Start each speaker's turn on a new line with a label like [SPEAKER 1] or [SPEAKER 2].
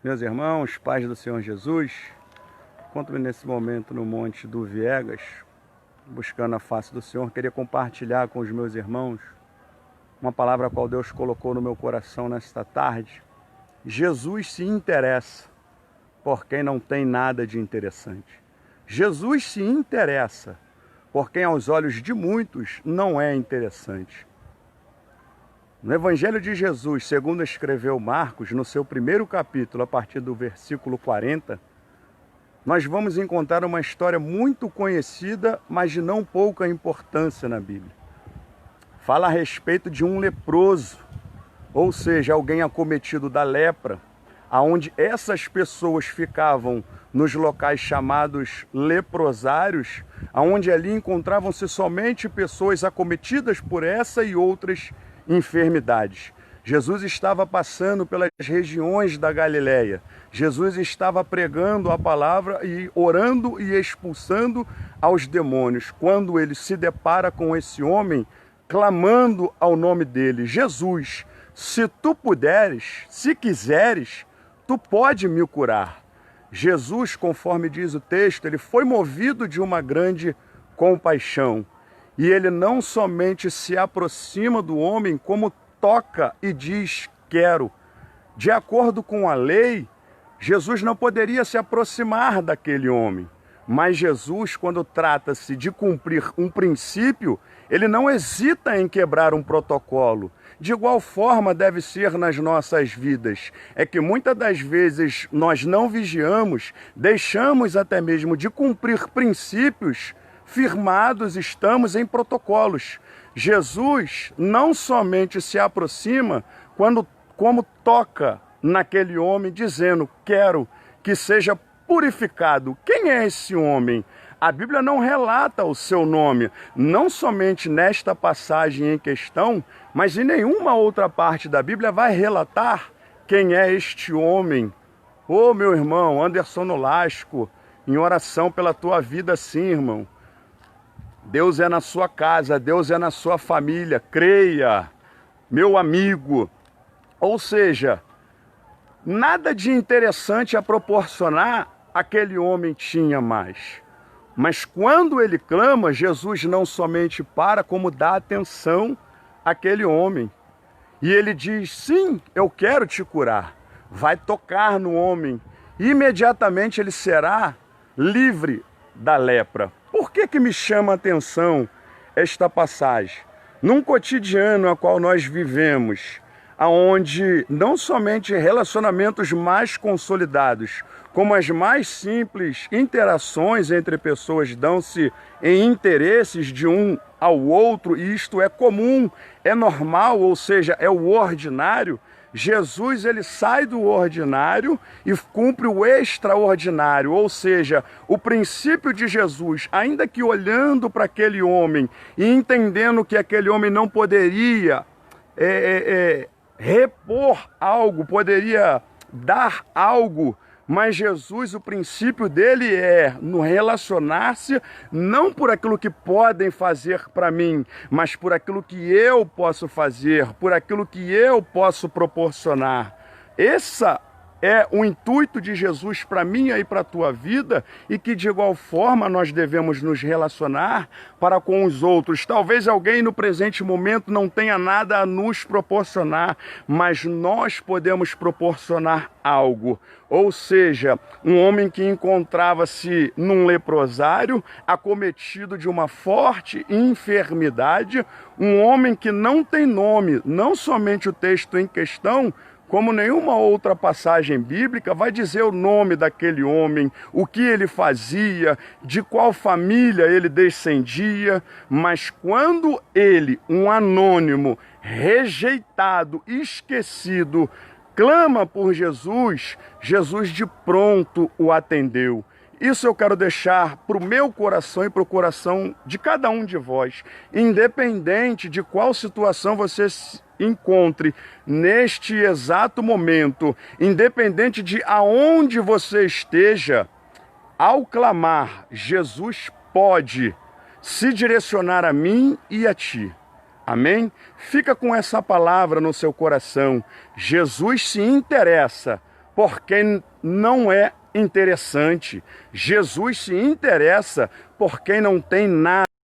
[SPEAKER 1] Meus irmãos, paz do Senhor Jesus, encontro-me nesse momento no Monte do Viegas, buscando a face do Senhor. Queria compartilhar com os meus irmãos uma palavra a qual Deus colocou no meu coração nesta tarde. Jesus se interessa por quem não tem nada de interessante. Jesus se interessa por quem aos olhos de muitos não é interessante. No Evangelho de Jesus, segundo escreveu Marcos, no seu primeiro capítulo, a partir do versículo 40, nós vamos encontrar uma história muito conhecida, mas de não pouca importância na Bíblia. Fala a respeito de um leproso, ou seja, alguém acometido da lepra, aonde essas pessoas ficavam nos locais chamados leprosários, aonde ali encontravam-se somente pessoas acometidas por essa e outras enfermidades. Jesus estava passando pelas regiões da Galileia. Jesus estava pregando a palavra e orando e expulsando aos demônios. Quando ele se depara com esse homem, clamando ao nome dele: Jesus, se tu puderes, se quiseres, tu pode me curar. Jesus, conforme diz o texto, ele foi movido de uma grande compaixão. E ele não somente se aproxima do homem, como toca e diz: quero. De acordo com a lei, Jesus não poderia se aproximar daquele homem. Mas Jesus, quando trata-se de cumprir um princípio, ele não hesita em quebrar um protocolo. De igual forma deve ser nas nossas vidas. É que muitas das vezes nós não vigiamos, deixamos até mesmo de cumprir princípios firmados, estamos em protocolos. Jesus não somente se aproxima como toca naquele homem, dizendo: quero que seja purificado. Quem é esse homem? A Bíblia não relata o seu nome, não somente nesta passagem em questão, mas em nenhuma outra parte da Bíblia vai relatar quem é este homem. Ô meu irmão, Anderson Nolasco, em oração pela tua vida, sim, irmão. Deus é na sua casa, Deus é na sua família, creia, meu amigo. Ou seja, nada de interessante a proporcionar aquele homem tinha mais. Mas quando ele clama, Jesus não somente para, como dá atenção àquele homem. E ele diz: sim, eu quero te curar. Vai tocar no homem. Imediatamente ele será livre da lepra. Por que me chama a atenção esta passagem? Num cotidiano a qual nós vivemos, onde não somente relacionamentos mais consolidados, como as mais simples interações entre pessoas dão-se em interesses de um ao outro, e isto é comum, é normal, ou seja, é o ordinário. Jesus, ele sai do ordinário e cumpre o extraordinário, ou seja, o princípio de Jesus, ainda que olhando para aquele homem e entendendo que aquele homem não poderia repor algo, poderia dar algo, mas Jesus, o princípio dele é no relacionar-se não por aquilo que podem fazer para mim, mas por aquilo que eu posso fazer, por aquilo que eu posso proporcionar. Essa é o intuito de Jesus para mim e para a tua vida, e que de igual forma nós devemos nos relacionar para com os outros. Talvez alguém no presente momento não tenha nada a nos proporcionar, mas nós podemos proporcionar algo. Ou seja, um homem que encontrava-se num leprosário, acometido de uma forte enfermidade, um homem que não tem nome, não somente o texto em questão, como nenhuma outra passagem bíblica vai dizer o nome daquele homem, o que ele fazia, de qual família ele descendia, mas quando ele, um anônimo, rejeitado, esquecido, clama por Jesus, Jesus de pronto o atendeu. Isso eu quero deixar para o meu coração e para o coração de cada um de vós, independente de qual situação você se encontre neste exato momento, independente de aonde você esteja, ao clamar, Jesus pode se direcionar a mim e a ti. Amém? Fica com essa palavra no seu coração. Jesus se interessa por quem não é interessante. Jesus se interessa por quem não tem nada.